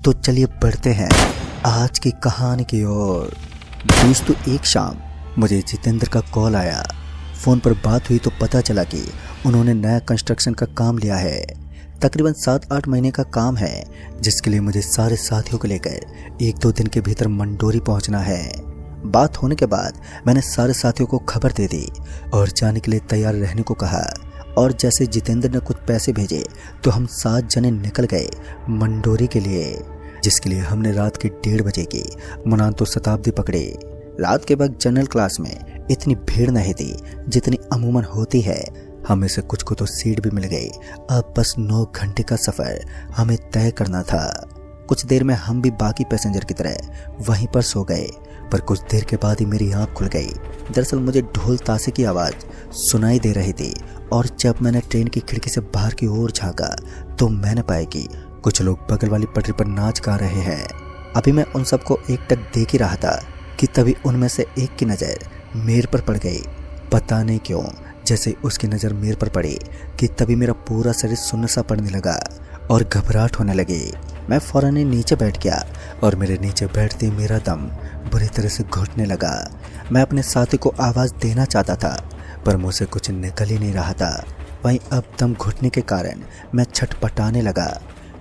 तो चलिए बढ़ते हैं आज की कहानी की ओर। दोस्तों, एक शाम मुझे जितेंद्र का कॉल आया। फ़ोन पर बात हुई तो पता चला कि उन्होंने नया कंस्ट्रक्शन का काम लिया है। तकरीबन 7-8 महीने का काम है, जिसके लिए मुझे सारे साथियों को लेकर 1-2 दिन के भीतर मंडोरी पहुंचना है। बात होने के बाद मैंने सारे साथियों को खबर दे दी और जाने के लिए तैयार रहने को कहा। और जैसे जितेंद्र ने कुछ पैसे भेजे तो हम 7 जने निकल गए मंडोरी के लिए, जिसके लिए हमने रात के 1:30 बजे की मुनांतो शताब्दी पकड़ी। रात के वक्त जनरल क्लास में इतनी भीड़ नहीं थी जितनी अमूमन होती है। हमें से कुछ को तो सीट भी मिल गई। अब बस 9 घंटे का सफ़र हमें तय करना था। कुछ देर में हम भी बाकी पैसेंजर की तरह वहीं पर सो गए, पर कुछ देर के बाद ही मेरी आँख खुल गई। दरअसल मुझे ढोल ताशे की आवाज़ सुनाई दे रही थी और जब मैंने ट्रेन की खिड़की से बाहर की ओर झांका तो मैंने पाया कि कुछ लोग बगल वाली पटरी पर नाच गा रहे हैं। अभी मैं उन सबको एकटक देख ही रहा था कि तभी उनमें से एक की नज़र मेरे पर पड़ गई। पता नहीं क्यों, जैसे उसकी नज़र मेरे पर पड़ी कि तभी मेरा पूरा शरीर सुन्न सा पड़ने लगा और घबराहट होने लगी। मैं फौरन ही नीचे बैठ गया और मेरे नीचे बैठते मेरा दम बुरी तरह से घुटने लगा। मैं अपने साथी को आवाज़ देना चाहता था, पर मुझसे कुछ निकल ही नहीं रहा था। वहीं अब दम घुटने के कारण मैं छटपटाने लगा।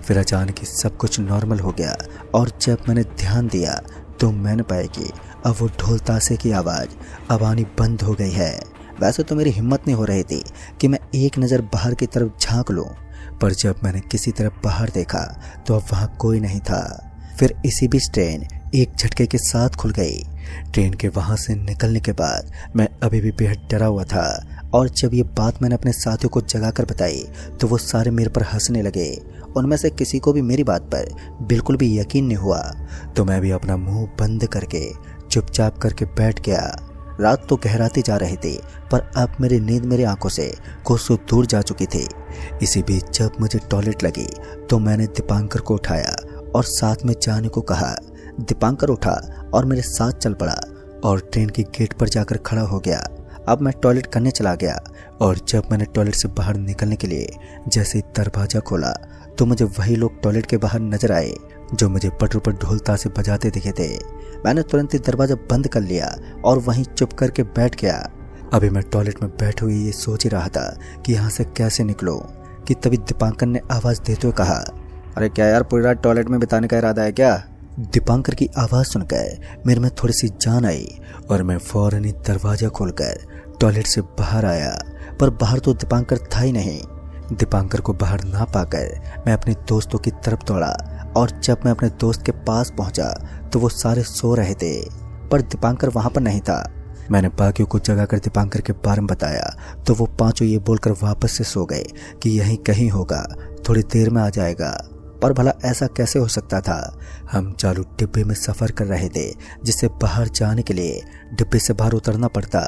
फिर अचानक ही सब कुछ नॉर्मल हो गया और जब मैंने ध्यान दिया तो मैंने पाया कि अब वो ढोल ताशे की आवाज़ अब आनी बंद हो गई है। वैसे तो मेरी हिम्मत नहीं हो रही थी कि मैं एक नज़र बाहर की तरफ झांक लूं, पर जब मैंने किसी तरफ बाहर देखा तो अब वहाँ कोई नहीं था। फिर इसी बीच ट्रेन एक झटके के साथ खुल गई। ट्रेन के वहाँ से निकलने के बाद मैं अभी भी बेहद डरा हुआ था और जब ये बात मैंने अपने साथियों को जगाकर बताई तो वो सारे मेरे पर हंसने लगे। उनमें से किसी को भी मेरी बात पर बिल्कुल भी यकीन नहीं हुआ, तो मैं भी अपना मुंह बंद करके चुपचाप करके बैठ गया। रात तो गहराती जा रही थी, पर अब मेरी नींद मेरी आंखों से कोसों दूर जा चुकी थी। इसी बीच जब मुझे टॉयलेट लगी तो मैंने दीपांकर को उठाया और साथ में जाने को कहा। दीपांकर उठा और मेरे साथ चल पड़ा और ट्रेन की गेट पर जाकर खड़ा हो गया। अब मैं टॉयलेट करने चला गया और जब मैंने टॉयलेट से बाहर निकलने के लिए जैसे ही दरवाज़ा खोला तो मुझे वही लोग टॉयलेट के बाहर नजर आए जो मुझे पटरों पर ढोल ताशे बजाते दिखे थे। मैंने तुरंत ही दरवाज़ा बंद कर लिया और वहीं चुप करके बैठ गया। अभी मैं टॉयलेट में बैठे हुए ये सोच ही रहा था कि यहाँ से कैसे निकलूं कि तभी दीपांकर ने आवाज़ देते हुए कहा, अरे क्या यार, पूरी रात टॉयलेट में बिताने का इरादा है क्या? दीपांकर की आवाज़ सुनकर मेरे में थोड़ी सी जान आई और मैं फौरन ही दरवाज़ा खोलकर टॉयलेट से बाहर आया, पर बाहर तो दीपांकर था ही नहीं। दीपांकर को बाहर ना पाकर मैं अपने दोस्तों की तरफ दौड़ा और जब मैं अपने दोस्त के पास पहुंचा तो वो सारे सो रहे थे, पर दीपांकर वहां पर नहीं था। मैंने बाकियों को जगाकर दीपांकर के बारे में बताया तो वो पांचों ये बोलकर वापस से सो गए कि यहीं कहीं होगा, थोड़ी देर में आ जाएगा। पर भला ऐसा कैसे हो सकता था? हम चालू डिब्बे में सफ़र कर रहे थे, जिससे बाहर जाने के लिए डिब्बे से बाहर उतरना पड़ता,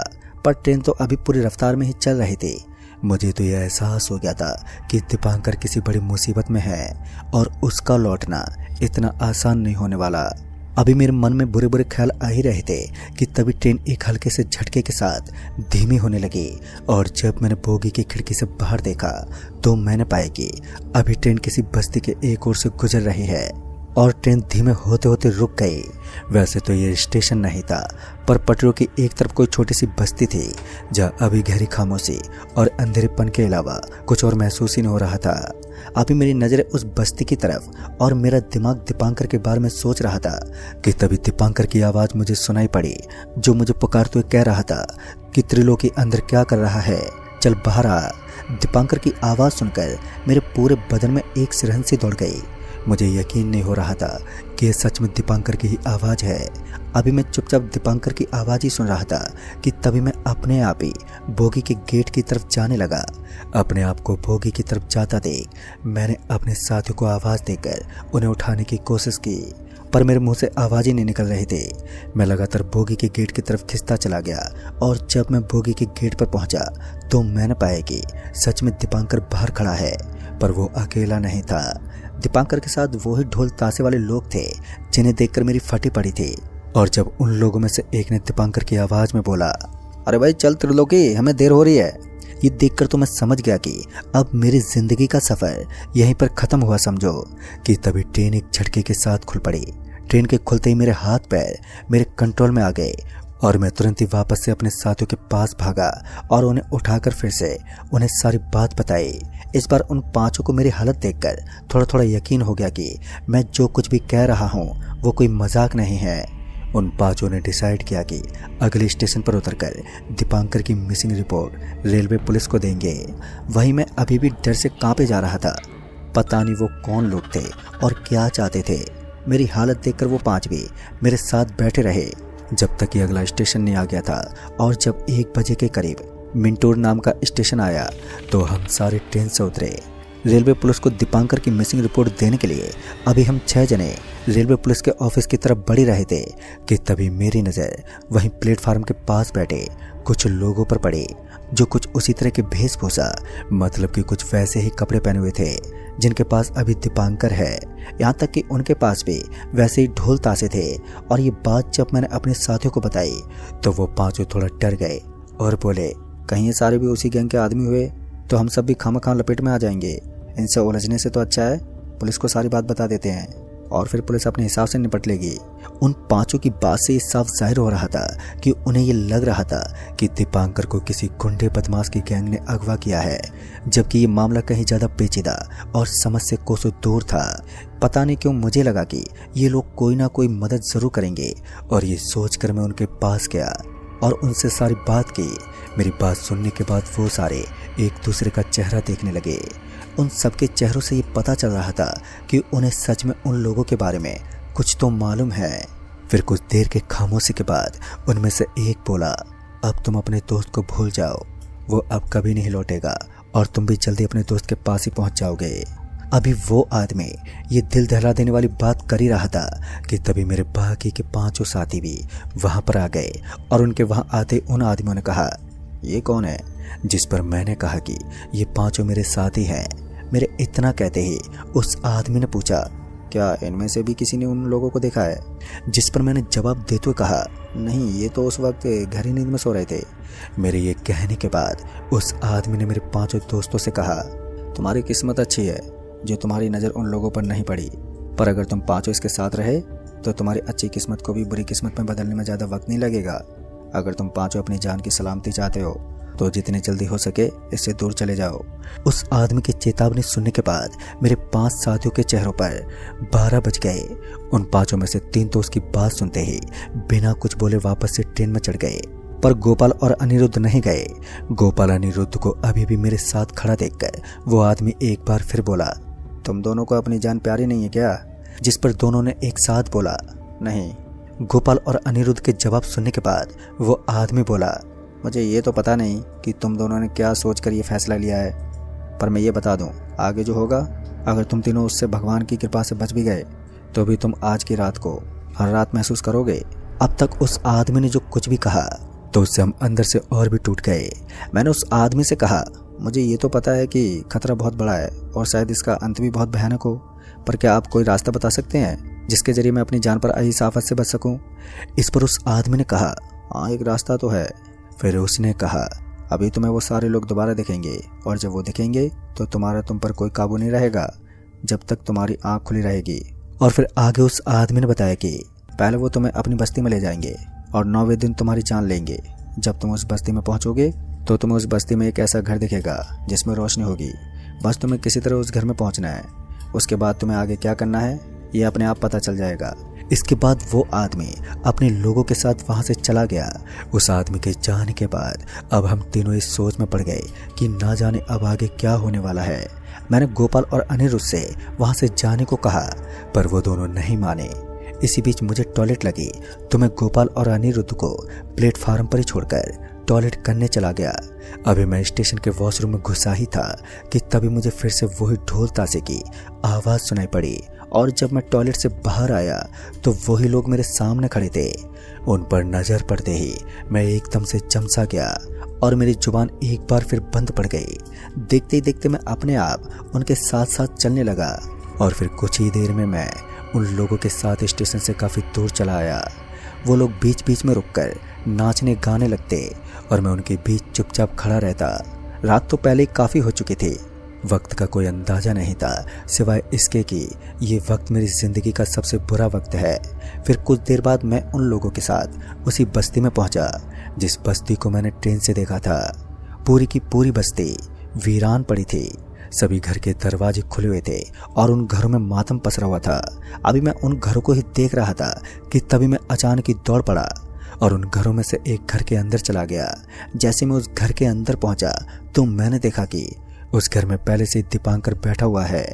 पर ट्रेन तो अभी पूरी रफ्तार में ही चल रही थी। मुझे तो यह एहसास हो गया था कि दीपांकर किसी बड़ी मुसीबत में है और उसका लौटना इतना आसान नहीं होने वाला। अभी मेरे मन में बुरे बुरे ख्याल आ ही रहे थे कि तभी ट्रेन एक हल्के से झटके के साथ धीमी होने लगी और जब मैंने बोगी की खिड़की से बाहर देखा तो मैंने पाया कि अभी ट्रेन किसी बस्ती के एक ओर से गुजर रही है और ट्रेन धीमे होते होते रुक गई। वैसे तो ये स्टेशन नहीं था, पर पटरियों की एक तरफ कोई छोटी सी बस्ती थी जहाँ अभी गहरी खामोशी और अंधेरेपन के अलावा कुछ और महसूस ही नहीं हो रहा था। अभी मेरी नज़रें उस बस्ती की तरफ और मेरा दिमाग दीपांकर के बारे में सोच रहा था कि तभी दीपांकर की आवाज़ मुझे सुनाई पड़ी, जो मुझे पुकारते हुए कह रहा था कि त्रिलोकी अंदर क्या कर रहा है, चल बाहर आ। दीपांकर की आवाज़ सुनकर मेरे पूरे बदन में एक सिरहंसी दौड़ गई। मुझे यकीन नहीं हो रहा था कि यह सच में दीपांकर की ही आवाज़ है। अभी मैं चुपचाप दीपांकर की आवाज़ ही सुन रहा था कि तभी मैं अपने आप ही बोगी के गेट की तरफ जाने लगा। अपने आप को बोगी की तरफ जाता देख मैंने अपने साथियों को आवाज़ देकर उन्हें उठाने की कोशिश की, पर मेरे मुंह से आवाज़ ही नहीं निकल रही थी। मैं लगातार बोगी के गेट की तरफ खिंचता चला गया और जब मैं बोगी के गेट पर पहुंचा तो मैंने पाया कि सच में दीपांकर बाहर खड़ा है, पर वो अकेला नहीं था। दीपांकर के साथ वही ढोल ताशे वाले लोग थे जिन्हें देखकर मेरी फटी पड़ी थी। और जब उन लोगों में से एक ने दीपांकर की आवाज़ में बोला, अरे भाई चल त्रिलोकी, हमें देर हो रही है। ये देखकर तो मैं समझ गया कि अब मेरी जिंदगी का सफ़र यहीं पर ख़त्म हुआ समझो। कि तभी ट्रेन एक झटके के साथ खुल पड़ी। ट्रेन के खुलते ही मेरे हाथ पैर मेरे कंट्रोल में आ गए और मैं तुरंत ही वापस से अपने साथियों के पास भागा और उन्हें उठाकर फिर से उन्हें सारी बात बताई। इस बार उन पांचों को मेरी हालत देखकर थोड़ा थोड़ा यकीन हो गया कि मैं जो कुछ भी कह रहा हूँ वो कोई मजाक नहीं है। उन पांचों ने डिसाइड किया कि अगले स्टेशन पर उतरकर दीपांकर की मिसिंग रिपोर्ट रेलवे पुलिस को देंगे। वहीं मैं अभी भी डर से कांपे जा रहा था। पता नहीं वो कौन लोग थे और क्या चाहते थे। मेरी हालत देखकर वो पांच भी मेरे साथ बैठे रहे जब तक कि अगला स्टेशन नहीं आ गया था। और जब 1 बजे के करीब मिंटूर नाम का स्टेशन आया तो हम सारे ट्रेन से उतरे। रेलवे पुलिस को दीपांकर की मिसिंग रिपोर्ट देने के लिए अभी हम 6 जने रेलवे पुलिस के ऑफिस की तरफ बढ़ रहे थे कि तभी मेरी नज़र वहीं प्लेटफार्म के पास बैठे कुछ लोगों पर पड़ी जो कुछ उसी तरह के वेशभूषा मतलब कि कुछ वैसे ही कपड़े पहने हुए थे जिनके पास अभी दीपांकर है। यहाँ तक कि उनके पास भी वैसे ही ढोल ताशे थे। और ये बात जब मैंने अपने साथियों को बताई तो वो पांचों थोड़ा डर गए और बोले, कहीं ये सारे भी उसी गैंग के आदमी हुए तो हम सब भी खामखा लपेट में आ जाएंगे। इनसे उलझने से तो अच्छा है पुलिस को सारी बात बता देते हैं और फिर पुलिस अपने हिसाब से निपट लेगी। उन पांचों की बात से साफ जाहिर हो रहा था कि उन्हें ये लग रहा था कि दीपांकर को किसी गुंडे बदमाश की गैंग ने अगवा किया है, जबकि ये मामला कहीं ज़्यादा पेचीदा और समझ से कोसों दूर था। पता नहीं क्यों मुझे लगा कि ये लोग कोई ना कोई मदद ज़रूर करेंगे और ये सोचकर मैं उनके पास गया और उनसे सारी बात की। मेरी बात सुनने के बाद वो सारे एक दूसरे का चेहरा देखने लगे। उन सबके चेहरों से ये पता चल रहा था कि उन्हें सच में उन लोगों के बारे में कुछ तो मालूम है। फिर कुछ देर के खामोशी के बाद उनमें से एक बोला, अब तुम अपने दोस्त को भूल जाओ, वो अब कभी नहीं लौटेगा और तुम भी जल्दी अपने दोस्त के पास ही पहुंच जाओगे। अभी वो आदमी ये दिल दहला देने वाली बात कर ही रहा था कि तभी मेरे बाकी के पांचों साथी भी वहां पर आ गए और उनके वहां आते उन आदमियों ने कहा, ये कौन है? जिस पर मैंने कहा कि ये पांचों मेरे साथी हैं। मेरे इतना कहते ही उस आदमी ने पूछा, क्या इनमें से भी किसी ने उन लोगों को देखा है? जिस पर मैंने जवाब देते हुए कहा, नहीं, ये तो उस वक्त घर ही नींद में सो रहे थे। मेरे ये कहने के बाद उस आदमी ने मेरे पांचों दोस्तों से कहा, तुम्हारी किस्मत अच्छी है जो तुम्हारी नज़र उन लोगों पर नहीं पड़ी, पर अगर तुम पांचों इसके साथ रहे तो तुम्हारी अच्छी किस्मत को भी बुरी किस्मत में बदलने में ज़्यादा वक्त नहीं लगेगा। अगर तुम पांचों अपनी जान की सलामती चाहते हो तो जितनी जल्दी हो सके इससे दूर चले जाओ। उस आदमी की चेतावनी सुनने के बाद मेरे 5 साथियों के चेहरों पर 12 बज गए। उन पांचों में से 3 तो उसकी बात सुनते ही बिना कुछ बोले वापस से ट्रेन में चढ़ गए, पर गोपाल और अनिरुद्ध नहीं गए। गोपाल अनिरुद्ध को अभी भी मेरे साथ खड़ा देखकर वो आदमी एक बार फिर बोला, तुम दोनों को अपनी जान प्यारी नहीं है क्या? जिस पर दोनों ने एक साथ बोला, नहीं। गोपाल और अनिरुद्ध के जवाब सुनने के बाद वो आदमी बोला, मुझे ये तो पता नहीं कि तुम दोनों ने क्या सोचकर ये फैसला लिया है, पर मैं ये बता दूं, आगे जो होगा, अगर तुम तीनों उससे भगवान की कृपा से बच भी गए तो भी तुम आज की रात को हर रात महसूस करोगे। अब तक उस आदमी ने जो कुछ भी कहा तो उससे हम अंदर से और भी टूट गए। मैंने उस आदमी से कहा, मुझे ये तो पता है कि खतरा बहुत बड़ा है और शायद इसका अंत भी बहुत भयानक हो, पर क्या आप कोई रास्ता बता सकते हैं जिसके जरिए मैं अपनी जान पर आई इस आफत से बच सकूं? इस पर उस आदमी ने कहा, हाँ, एक रास्ता तो है। फिर उसने कहा, अभी तुम्हें वो सारे लोग दोबारा दिखेंगे और जब वो दिखेंगे तो तुम्हारा तुम पर कोई काबू नहीं रहेगा जब तक तुम्हारी आंख खुली रहेगी। और फिर आगे उस आदमी ने बताया कि पहले वो तुम्हें अपनी बस्ती में ले जाएंगे और 9वें दिन तुम्हारी जान लेंगे। जब तुम उस बस्ती में पहुंचोगे तो तुम्हें उस बस्ती में एक ऐसा घर दिखेगा जिसमें रोशनी होगी। बस तुम्हें किसी तरह उस घर में पहुंचना है। उसके बाद तुम्हें आगे क्या करना है ये अपने आप पता चल जाएगा। इसके बाद वो आदमी अपने लोगों के साथ वहां से चला गया। उस आदमी के जाने के बाद अब हम तीनों इस सोच में पड़ गए कि ना जाने अब आगे क्या होने वाला है। मैंने गोपाल और अनिरुद्ध से वहां से जाने को कहा, पर वो दोनों नहीं माने। इसी बीच मुझे टॉयलेट लगी तो मैं गोपाल और अनिरुद्ध को प्लेटफार्म पर ही छोड़कर टॉयलेट करने चला गया। अभी मैं स्टेशन के वॉशरूम में घुसा ही था कि तभी मुझे फिर से वही ढोल ताशे की आवाज़ सुनाई पड़ी और जब मैं टॉयलेट से बाहर आया तो वही लोग मेरे सामने खड़े थे। उन पर नज़र पड़ते ही मैं एकदम से चमसा गया और मेरी जुबान एक बार फिर बंद पड़ गई। देखते ही देखते मैं अपने आप उनके साथ साथ चलने लगा और फिर कुछ ही देर में मैं उन लोगों के साथ स्टेशन से काफ़ी दूर चला आया। वो लोग बीच बीच में रुककर नाचने गाने लगते और मैं उनके बीच चुपचाप खड़ा रहता। रात तो पहले काफ़ी हो चुकी थी। वक्त का कोई अंदाज़ा नहीं था, सिवाय इसके कि ये वक्त मेरी ज़िंदगी का सबसे बुरा वक्त है। फिर कुछ देर बाद मैं उन लोगों के साथ उसी बस्ती में पहुंचा जिस बस्ती को मैंने ट्रेन से देखा था। पूरी की पूरी बस्ती वीरान पड़ी थी। सभी घर के दरवाजे खुले हुए थे और उन घरों में मातम पसरा हुआ था। अभी मैं उन घरों को ही देख रहा था कि तभी मैं अचानक ही दौड़ पड़ा और उन घरों में से एक घर के अंदर चला गया। जैसे मैं उस घर के अंदर पहुंचा तो मैंने देखा कि उस घर में पहले से दीपांकर बैठा हुआ है।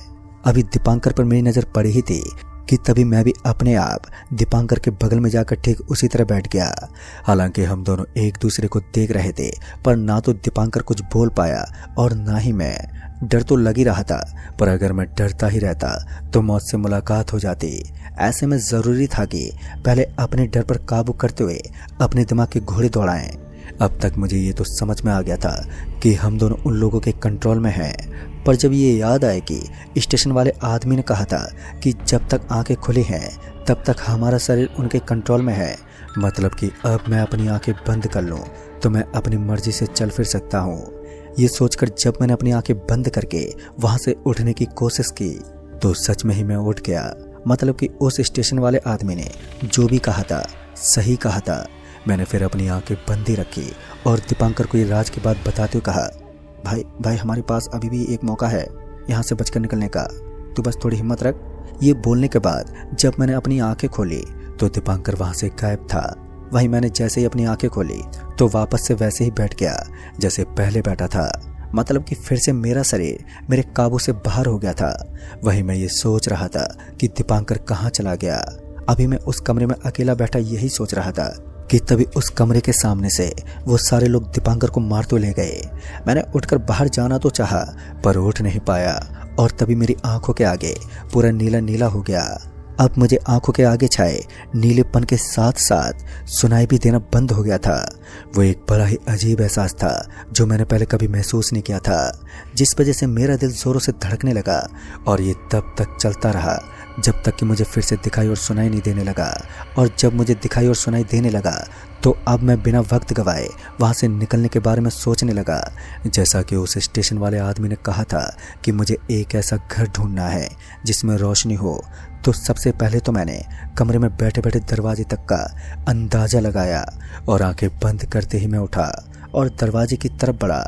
अभी दीपांकर पर मेरी नज़र पड़ी ही थी कि तभी मैं भी अपने आप दीपांकर के बगल में जाकर ठीक उसी तरह बैठ गया। हालांकि हम दोनों एक दूसरे को देख रहे थे, पर ना तो दीपांकर कुछ बोल पाया और ना ही मैं। डर तो लग ही रहा था, पर अगर मैं डरता ही रहता तो मौत से मुलाकात हो जाती। ऐसे में ज़रूरी था कि पहले अपने डर पर काबू करते हुए अपने दिमाग के घोड़े दौड़ाएं। अब तक मुझे ये तो समझ में आ गया था कि हम दोनों उन लोगों के कंट्रोल में हैं, पर जब ये याद आए कि स्टेशन वाले आदमी ने कहा था कि जब तक आंखें खुली हैं तब तक हमारा शरीर उनके कंट्रोल में है, मतलब कि अब मैं अपनी आंखें बंद कर लूं तो मैं अपनी मर्जी से चल फिर सकता हूँ। ये सोचकर जब मैंने अपनी आंखें बंद करके वहाँ से उठने की कोशिश की तो सच में ही मैं उठ गया। मतलब कि उस स्टेशन वाले आदमी ने जो भी कहा था सही कहा था। मैंने फिर अपनी आंखें बंद ही रखी और दीपांकर को ये राज की बात बताते हुए कहा, भाई हमारे पास अभी भी एक मौका है यहाँ से बचकर निकलने का, तू बस थोड़ी हिम्मत रख। ये बोलने के बाद जब मैंने अपनी आंखें खोली तो दीपांकर वहाँ से गायब था। वहीं मैंने जैसे ही अपनी आंखें खोली तो वापस से वैसे ही बैठ गया जैसे पहले बैठा था। मतलब कि फिर से मेरा शरीर मेरे काबू से बाहर हो गया था। वहीं मैं ये सोच रहा था कि दीपांकर कहाँ चला गया। अभी मैं उस कमरे में अकेला बैठा यही सोच रहा था कि तभी उस कमरे के सामने से वो सारे लोग दीपांकर को मारते ले गए। मैंने उठकर बाहर जाना तो चाहा पर उठ नहीं पाया और तभी मेरी आंखों के आगे पूरा नीला नीला हो गया। अब मुझे आंखों के आगे छाए नीलेपन के साथ साथ सुनाई भी देना बंद हो गया था। वो एक बड़ा ही अजीब एहसास था जो मैंने पहले कभी महसूस नहीं किया था, जिस वजह से मेरा दिल जोरों से धड़कने लगा और ये तब तक चलता रहा जब तक कि मुझे फिर से दिखाई और सुनाई नहीं देने लगा। और जब मुझे दिखाई और सुनाई देने लगा तो अब मैं बिना वक्त गवाए वहाँ से निकलने के बारे में सोचने लगा। जैसा कि उस स्टेशन वाले आदमी ने कहा था कि मुझे एक ऐसा घर ढूंढना है जिसमें रोशनी हो, तो सबसे पहले तो मैंने कमरे में बैठे बैठे दरवाजे तक का अंदाज़ा लगाया और आंखें बंद करते ही मैं उठा और दरवाजे की तरफ बढ़ा।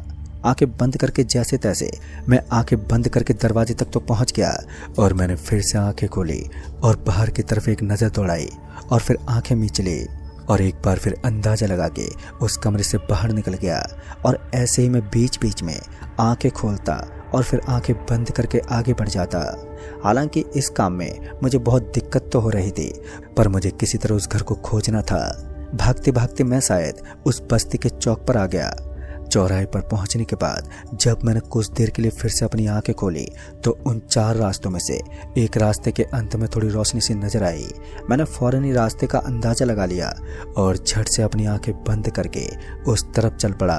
आंखें बंद करके जैसे तैसे मैं आंखें बंद करके दरवाजे तक तो पहुंच गया और मैंने फिर से आंखें खोली और बाहर की तरफ एक नज़र दौड़ाई और फिर आंखें मीच ली और एक बार फिर अंदाज़ा लगा के उस कमरे से बाहर निकल गया। और ऐसे ही मैं बीच बीच में आंखें खोलता और फिर आंखें बंद करके आगे बढ़ जाता। हालांकि इस काम में मुझे बहुत दिक्कत तो हो रही थी, पर मुझे किसी तरह उस घर को खोजना था। भागते भागते मैं शायद उस बस्ती के चौक पर आ गया। चौराहे पर पहुंचने के बाद जब मैंने कुछ देर के लिए फिर से अपनी आंखें खोली तो उन 4 रास्तों में से एक रास्ते के अंत में थोड़ी रोशनी सी नजर आई। मैंने फौरन ही रास्ते का अंदाजा लगा लिया और झट से अपनी आंखें बंद करके उस तरफ चल पड़ा।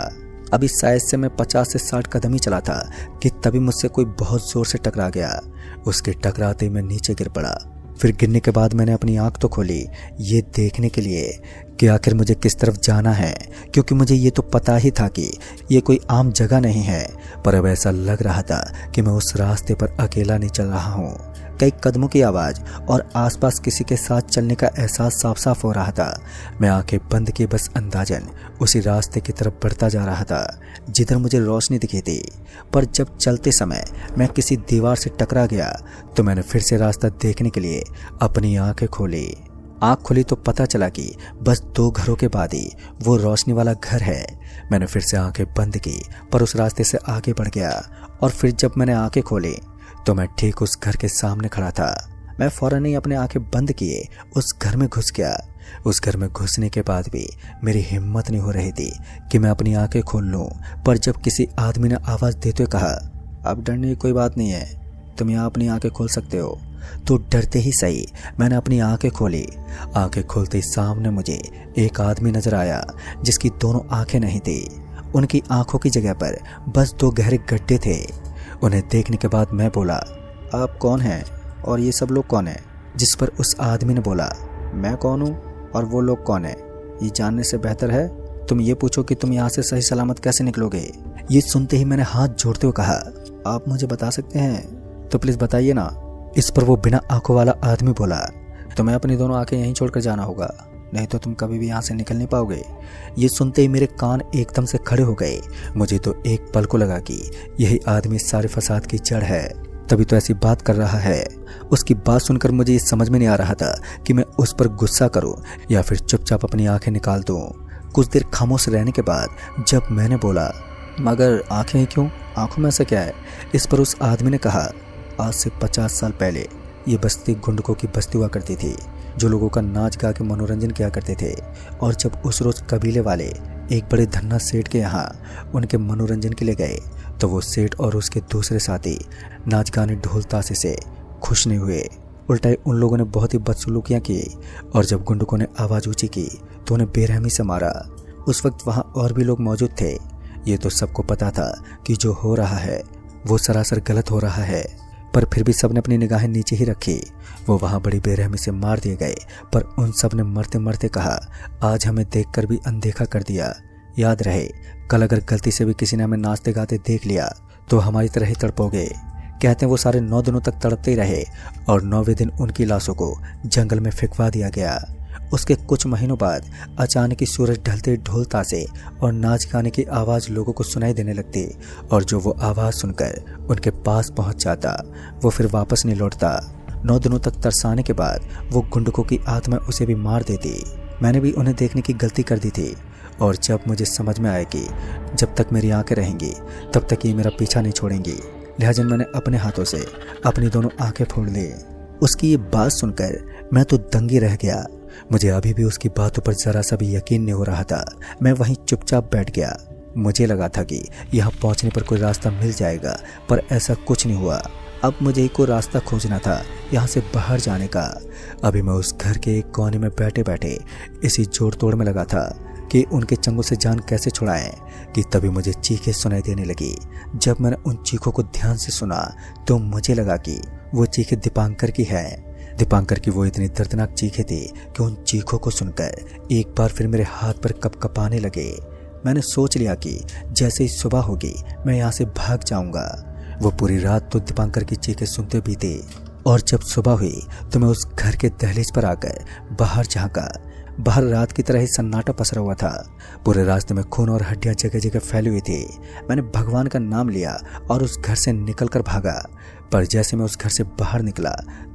अभी शायद से मैं 50 से 60 कदम ही चला था कि तभी मुझसे कोई बहुत जोर से टकरा गया। उसके टकराते ही मैं नीचे गिर पड़ा। फिर गिरने के बाद मैंने अपनी आंख तो खोली ये देखने के लिए कि आखिर मुझे किस तरफ जाना है, क्योंकि मुझे ये तो पता ही था कि ये कोई आम जगह नहीं है। पर अब ऐसा लग रहा था कि मैं उस रास्ते पर अकेला नहीं चल रहा हूँ। कई कदमों की आवाज़ और आसपास किसी के साथ चलने का एहसास साफ साफ हो रहा था। मैं आंखें बंद किए बस अंदाजन उसी रास्ते की तरफ बढ़ता जा रहा था जिधर मुझे रोशनी दिखी थी। पर जब चलते समय मैं किसी दीवार से टकरा गया तो मैंने फिर से रास्ता देखने के लिए अपनी आंखें खोली। आँख खुली तो पता चला कि बस 2 घरों के बाद ही वो रोशनी वाला घर है। मैंने फिर से आंखें बंद की पर उस रास्ते से आगे बढ़ गया और फिर जब मैंने आंखें खोली तो मैं ठीक उस घर के सामने खड़ा था। मैं फौरन ही अपने आंखें बंद किए उस घर में घुस गया। उस घर में घुसने के बाद भी मेरी हिम्मत नहीं हो रही थी कि मैं अपनी आंखें खोल लूं। पर जब किसी आदमी ने आवाज़ देते हुए कहा, अब डरने की कोई बात नहीं है, तुम यहाँ अपनी आंखें खोल सकते हो, तो डरते ही सही मैंने अपनी आंखें खोली। आंखें खोलते ही सामने मुझे एक आदमी नजर आया जिसकी दोनों आंखें नहीं थी। उनकी आंखों की जगह पर बस 2 गहरे गड्ढे थे। उन्हें देखने के बाद मैं बोला, आप कौन हैं और ये सब लोग कौन हैं? जिस पर उस आदमी ने बोला, मैं कौन हूँ और वो लोग कौन हैं, ये जानने से बेहतर है तुम ये पूछो कि तुम यहाँ से सही सलामत कैसे निकलोगे। ये सुनते ही मैंने हाथ जोड़ते हुए कहा, आप मुझे बता सकते हैं तो प्लीज बताइए ना। इस पर वो बिना आंखों वाला आदमी बोला, तुम्हें अपनी दोनों आंखें यहीं छोड़कर जाना होगा, नहीं तो तुम कभी भी यहाँ से निकल नहीं पाओगे। ये सुनते ही मेरे कान एकदम से खड़े हो गए। मुझे तो एक पल को लगा कि यही आदमी सारे फसाद की जड़ है, तभी तो ऐसी बात कर रहा है। उसकी बात सुनकर मुझे ये समझ में नहीं आ रहा था कि मैं उस पर गुस्सा करूं या फिर चुपचाप अपनी आंखें निकाल दूं। कुछ देर खामोश रहने के बाद जब मैंने बोला, मगर आंखें ही क्यों, आंखों में ऐसा क्या है। इस पर उस आदमी ने कहा, आज से 50 साल पहले ये बस्ती गुंडकों की बस्ती हुआ करती थी, जो लोगों का नाच गा के मनोरंजन किया करते थे। और जब उस रोज कबीले वाले एक बड़े धन्ना सेठ के यहाँ उनके मनोरंजन के लिए गए तो वो सेठ और उसके दूसरे साथी नाच गाने ढोल ताशे से खुश नहीं हुए, उल्टा उन लोगों ने बहुत ही बदसलूकियाँ की। और जब गुंडकों ने आवाज़ ऊंची की तो उन्हें बेरहमी से मारा। उस वक्त वहाँ और भी लोग मौजूद थे। ये तो सबको पता था कि जो हो रहा है वो सरासर गलत हो रहा है, पर फिर भी सबने अपनी निगाहें नीचे ही रखी। वो वहाँ बड़ी बेरहमी से मार दिए गए, पर उन सब ने मरते मरते कहा, आज हमें देखकर भी अनदेखा कर दिया। याद रहे, कल अगर गलती से भी किसी ने हमें नाचते गाते देख लिया तो हमारी तरह ही तड़पोगे। कहते हैं वो सारे 9 दिनों तक तड़पते ही रहे और 9वें दिन उनकी लाशों को जंगल में फेंकवा दिया गया। उसके कुछ महीनों बाद अचानक ही सूरज ढलते ढोल ताशे और नाच गाने की आवाज़ लोगों को सुनाई देने लगती, और जो वो आवाज़ सुनकर उनके पास पहुंच जाता वो फिर वापस नहीं लौटता। 9 दिनों तक तरसाने के बाद वो गुंडकों की आत्मा उसे भी मार देती। मैंने भी उन्हें देखने की गलती कर दी थी, और जब मुझे समझ में आया कि जब तक मेरी आंखें रहेंगी तब तक ये मेरा पीछा नहीं छोड़ेंगी, लिहाजा मैंने अपने हाथों से अपनी दोनों आंखें फोड़ ली। उसकी ये बात सुनकर मैं तो दंगी रह गया। मुझे अभी भी उसकी बातों पर जरा सा भी यकीन नहीं हो रहा था। मैं वहीं चुपचाप बैठ गया। मुझे लगा था कि यहाँ पहुँचने पर कोई रास्ता मिल जाएगा, पर ऐसा कुछ नहीं हुआ। अब मुझे ही कोई रास्ता खोजना था यहाँ से बाहर जाने का। अभी मैं उस घर के एक कोने में बैठे बैठे इसी जोड़ तोड़ में लगा था कि उनके चंगुल से जान कैसे छुड़ाएं, कि तभी मुझे चीखें सुनाई देने लगी। जब मैंने उन चीखों को ध्यान से सुना तो मुझे लगा कि वो चीखें दीपांकर की है। दीपांकर की वो इतनी दर्दनाक चीखें थी कि उन चीखों को सुनकर एक बार फिर मेरे हाथ पर कपकपाने लगे। मैंने सोच लिया कि जैसे ही सुबह होगी मैं यहाँ से भाग जाऊंगा। वो पूरी रात तो दीपांकर की चीखें सुनते भी थे, और जब सुबह हुई तो मैं उस घर के दहलीज पर आकर बाहर झांका। बाहर रात की तरह ही सन्नाटा पसरा हुआ था। पूरे रास्ते में खून और हड्डियां जगह जगह फैली हुई थी। मैंने भगवान का नाम लिया और उस घर से निकलकर भागा, पर जैसे मैं उस घर से बाहर निकला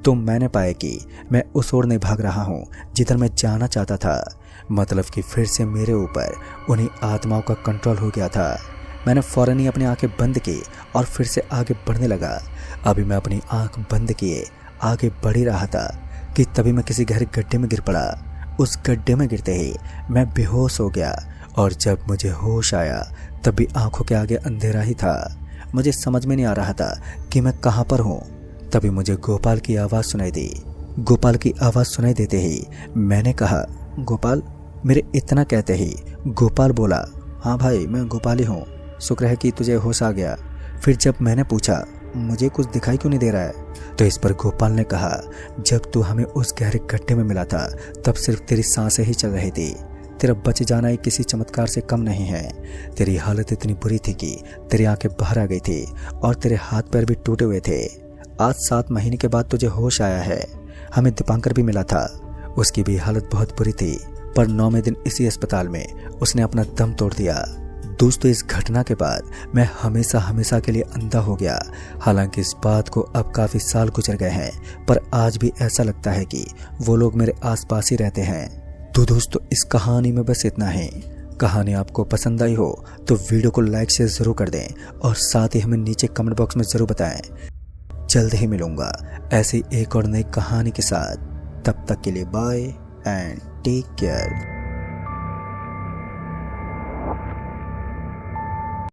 तो मैंने पाया कि मैं उस ओर नहीं भाग रहा हूँ जिधर मैं जाना चाहता था। मतलब कि फिर से मेरे ऊपर उन्हीं आत्माओं का कंट्रोल हो गया था। मैंने फौरन ही अपनी आंखें बंद की और फिर से आगे बढ़ने लगा। अभी मैं अपनी आंख बंद किए आगे बढ़ ही रहा था कि तभी मैं किसी गहरे गड्ढे में गिर पड़ा। उस गड्ढे में गिरते ही मैं बेहोश हो गया, और जब मुझे होश आया तब भी आंखों के आगे अंधेरा ही था। मुझे समझ में नहीं आ रहा था कि मैं कहाँ पर हूँ। तभी मुझे गोपाल की आवाज़ सुनाई दी। गोपाल की आवाज़ सुनाई देते ही मैंने कहा, गोपाल। मेरे इतना कहते ही गोपाल बोला, हाँ भाई मैं गोपाल ही हूँ, शुक्र है कि तुझे होश आ गया। फिर जब मैंने पूछा, मुझे कुछ दिखाई क्यों नहीं दे रहा है, तो इस पर गोपाल ने कहा, जब तू हमें उस गहरे गड्ढे में मिला था तब सिर्फ तेरी सांसें ही चल रही थी। तेरा बच जाना ही किसी चमत्कार से कम नहीं है। तेरी हालत इतनी बुरी थी कि तेरी आंखें बाहर आ गई थी और तेरे हाथ पैर भी टूटे हुए थे। आज 7 महीने के बाद तुझे होश आया है। हमें दीपांकर भी मिला था, उसकी भी हालत बहुत बुरी थी, पर 9वें दिन इसी अस्पताल में उसने अपना दम तोड़ दिया। दोस्तों, इस घटना के बाद मैं हमेशा हमेशा के लिए अंधा हो गया। हालांकि इस बात को अब काफ़ी साल गुजर गए हैं, पर आज भी ऐसा लगता है कि वो लोग मेरे आसपास ही रहते हैं। तो दोस्तों, इस कहानी में बस इतना ही। कहानी आपको पसंद आई हो तो वीडियो को लाइक शेयर ज़रूर कर दें, और साथ ही हमें नीचे कमेंट बॉक्स में ज़रूर बताएं। जल्द ही मिलूंगा ऐसी एक और नई कहानी के साथ। तब तक के लिए बाय एंड टेक केयर।